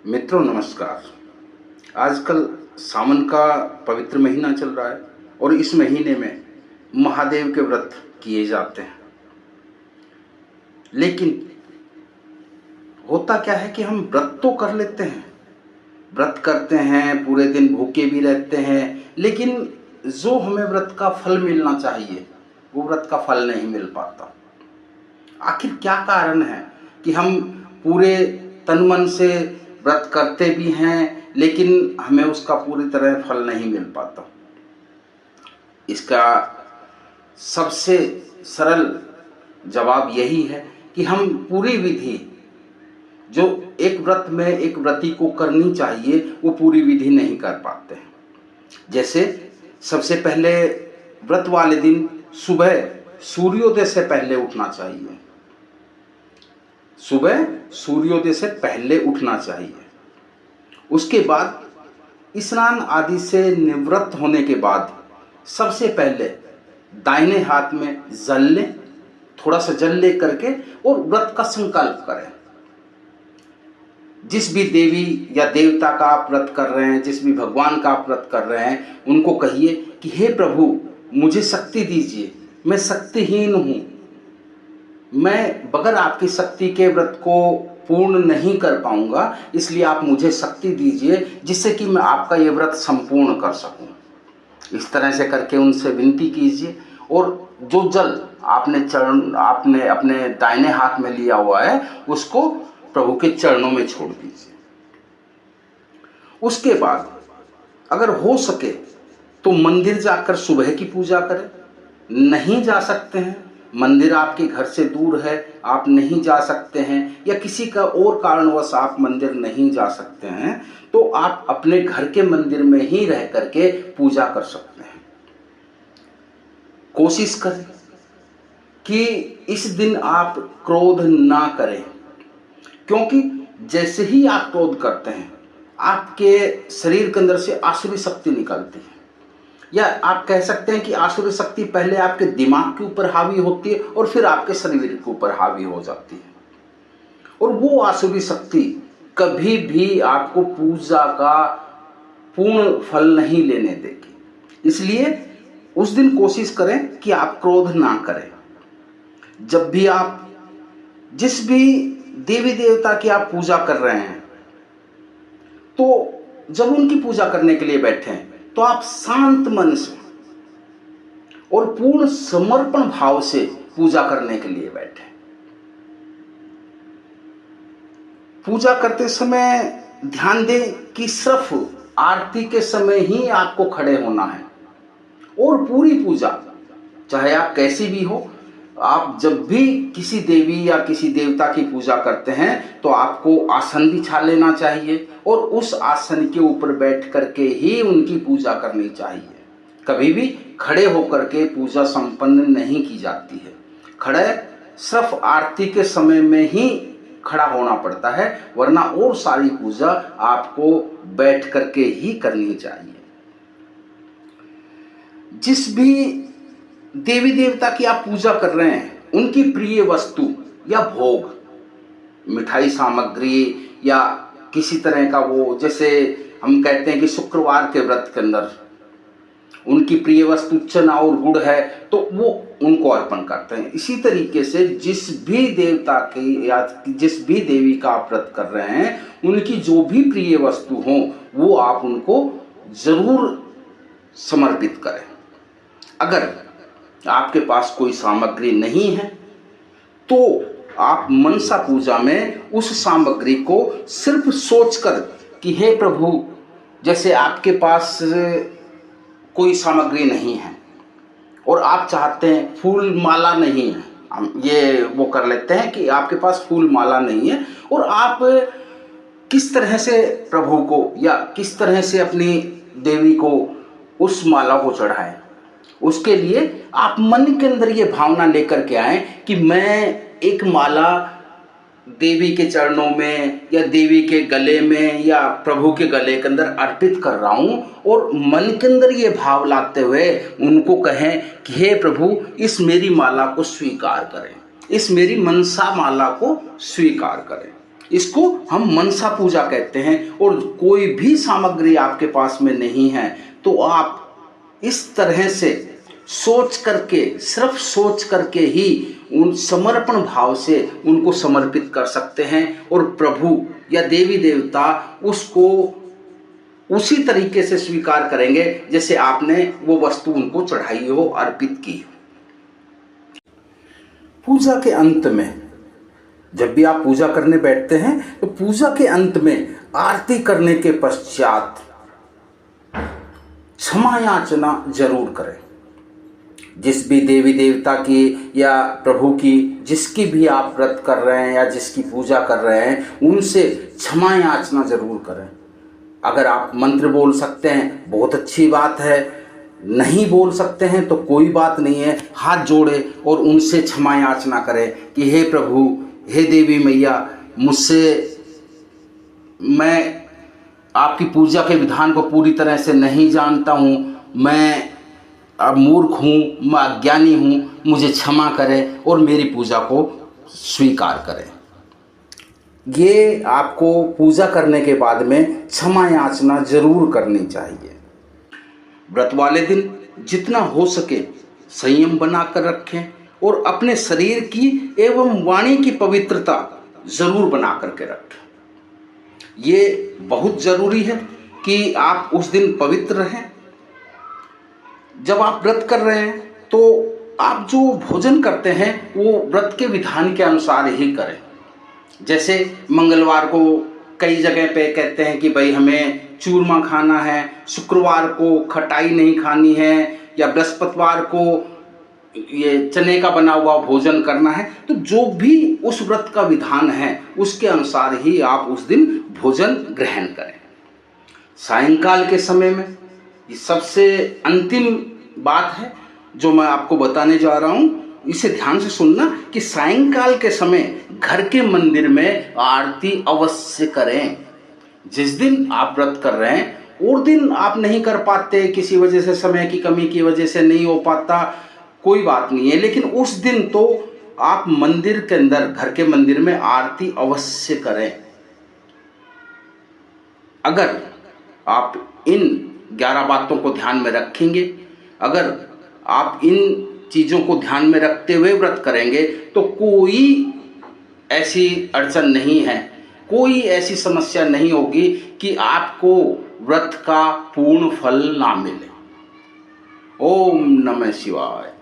मित्रों नमस्कार। आजकल सावन का पवित्र महीना चल रहा है और इस महीने में महादेव के व्रत किए जाते हैं। लेकिन होता क्या है कि हम व्रत तो कर लेते हैं, व्रत करते हैं, पूरे दिन भूखे भी रहते हैं, लेकिन जो हमें व्रत का फल मिलना चाहिए वो व्रत का फल नहीं मिल पाता। आखिर क्या कारण है कि हम पूरे तन मन से व्रत करते भी हैं लेकिन हमें उसका पूरी तरह फल नहीं मिल पाता? इसका सबसे सरल जवाब यही है कि हम पूरी विधि जो एक व्रत में एक व्रती को करनी चाहिए वो पूरी विधि नहीं कर पाते हैं। जैसे सबसे पहले व्रत वाले दिन सुबह सूर्योदय से पहले उठना चाहिए। सुबह सूर्योदय से पहले उठना चाहिए। उसके बाद स्नान आदि से निवृत्त होने के बाद सबसे पहले दाहिने हाथ में जल लें, थोड़ा सा जल ले करके और व्रत का संकल्प करें। जिस भी देवी या देवता का आप व्रत कर रहे हैं, जिस भी भगवान का आप व्रत कर रहे हैं, उनको कहिए कि हे प्रभु मुझे शक्ति दीजिए, मैं शक्तिहीन हूँ, मैं बगैर आपकी शक्ति के व्रत को पूर्ण नहीं कर पाऊंगा, इसलिए आप मुझे शक्ति दीजिए जिससे कि मैं आपका ये व्रत संपूर्ण कर सकूं। इस तरह से करके उनसे विनती कीजिए और जो जल आपने अपने दाहिने हाथ में लिया हुआ है उसको प्रभु के चरणों में छोड़ दीजिए। उसके बाद अगर हो सके तो मंदिर जाकर सुबह की पूजा करें। नहीं जा सकते हैं, मंदिर आपके घर से दूर है, आप नहीं जा सकते हैं, या किसी का और कारणवश आप मंदिर नहीं जा सकते हैं, तो आप अपने घर के मंदिर में ही रह करके पूजा कर सकते हैं। कोशिश करें कि इस दिन आप क्रोध ना करें, क्योंकि जैसे ही आप क्रोध करते हैं आपके शरीर के अंदर से आसुरी शक्ति निकलती है, या आप कह सकते हैं कि आसुरी शक्ति पहले आपके दिमाग के ऊपर हावी होती है और फिर आपके शरीर के ऊपर हावी हो जाती है, और वो आसुरी शक्ति कभी भी आपको पूजा का पूर्ण फल नहीं लेने देगी। इसलिए उस दिन कोशिश करें कि आप क्रोध ना करें। जब भी आप जिस भी देवी देवता की आप पूजा कर रहे हैं, तो जब उनकी पूजा करने के लिए बैठें तो आप शांत मन से और पूर्ण समर्पण भाव से पूजा करने के लिए बैठें। पूजा करते समय ध्यान दें कि सिर्फ आरती के समय ही आपको खड़े होना है, और पूरी पूजा चाहे आप कैसी भी हो, आप जब भी किसी देवी या किसी देवता की पूजा करते हैं तो आपको आसन बिछा लेना चाहिए और उस आसन के ऊपर बैठ करके ही उनकी पूजा करनी चाहिए। कभी भी खड़े होकर के पूजा संपन्न नहीं की जाती है। खड़े सिर्फ आरती के समय में ही खड़ा होना पड़ता है, वरना और सारी पूजा आपको बैठ करके ही करनी चाहिए। जिस भी देवी देवता की आप पूजा कर रहे हैं उनकी प्रिय वस्तु या भोग, मिठाई सामग्री या किसी तरह का वो, जैसे हम कहते हैं कि शुक्रवार के व्रत के अंदर उनकी प्रिय वस्तु चना और गुड़ है तो वो उनको अर्पण करते हैं। इसी तरीके से जिस भी देवता की या जिस भी देवी का आप व्रत कर रहे हैं उनकी जो भी प्रिय वस्तु हो वो आप उनको जरूर समर्पित करें। अगर आपके पास कोई सामग्री नहीं है तो आप मनसा पूजा में उस सामग्री को सिर्फ सोचकर कि हे प्रभु, जैसे आपके पास कोई सामग्री नहीं है और आप चाहते हैं, फूल माला नहीं है, हम ये वो कर लेते हैं कि आपके पास फूल माला नहीं है और आप किस तरह से प्रभु को या किस तरह से अपनी देवी को उस माला को चढ़ाएं। उसके लिए आप मन के अंदर ये भावना लेकर के आए कि मैं एक माला देवी के चरणों में या देवी के गले में या प्रभु के गले के अंदर अर्पित कर रहा हूं, और मन के अंदर ये भाव लाते हुए उनको कहें कि हे प्रभु इस मेरी माला को स्वीकार करें, इस मेरी मनसा माला को स्वीकार करें। इसको हम मनसा पूजा कहते हैं। और कोई भी सामग्री आपके पास में नहीं है तो आप इस तरह से सोच करके, सिर्फ सोच करके ही उन समर्पण भाव से उनको समर्पित कर सकते हैं और प्रभु या देवी देवता उसको उसी तरीके से स्वीकार करेंगे जैसे आपने वो वस्तु उनको चढ़ाई हो, अर्पित की हो। पूजा के अंत में, जब भी आप पूजा करने बैठते हैं तो पूजा के अंत में आरती करने के पश्चात क्षमा याचना जरूर करें। जिस भी देवी देवता की या प्रभु की, जिसकी भी आप व्रत कर रहे हैं या जिसकी पूजा कर रहे हैं, उनसे क्षमा याचना जरूर करें। अगर आप मंत्र बोल सकते हैं बहुत अच्छी बात है, नहीं बोल सकते हैं तो कोई बात नहीं है, हाथ जोड़े और उनसे क्षमा याचना करें कि हे प्रभु, हे देवी मैया, मुझसे, मैं आपकी पूजा के विधान को पूरी तरह से नहीं जानता हूँ, मैं अब मूर्ख हूँ, मैं अज्ञानी हूँ, मुझे क्षमा करें और मेरी पूजा को स्वीकार करें। ये आपको पूजा करने के बाद में क्षमा याचना जरूर करनी चाहिए। व्रत वाले दिन जितना हो सके संयम बनाकर रखें और अपने शरीर की एवं वाणी की पवित्रता जरूर बना करके रखें। ये बहुत जरूरी है कि आप उस दिन पवित्र रहें। जब आप व्रत कर रहे हैं तो आप जो भोजन करते हैं वो व्रत के विधान के अनुसार ही करें। जैसे मंगलवार को कई जगह पे कहते हैं कि भाई हमें चूरमा खाना है, शुक्रवार को खटाई नहीं खानी है, या बृहस्पतिवार को ये चने का बना हुआ भोजन करना है। तो जो भी उस व्रत का विधान है उसके अनुसार ही आप उस दिन भोजन ग्रहण करें। सायंकाल के समय में ये सबसे अंतिम बात है जो मैं आपको बताने जा रहा हूँ, इसे ध्यान से सुनना कि सायंकाल के समय घर के मंदिर में आरती अवश्य करें। जिस दिन आप व्रत कर रहे हैं और दिन आप नहीं कर पाते, किसी वजह से, समय की कमी की वजह से नहीं हो पाता, कोई बात नहीं है, लेकिन उस दिन तो आप मंदिर के अंदर, घर के मंदिर में आरती अवश्य करें। अगर आप इन 11 बातों को ध्यान में रखेंगे, अगर आप इन चीज़ों को ध्यान में रखते हुए व्रत करेंगे तो कोई ऐसी अड़चन नहीं है, कोई ऐसी समस्या नहीं होगी कि आपको व्रत का पूर्ण फल ना मिले। ओम नमः शिवाय।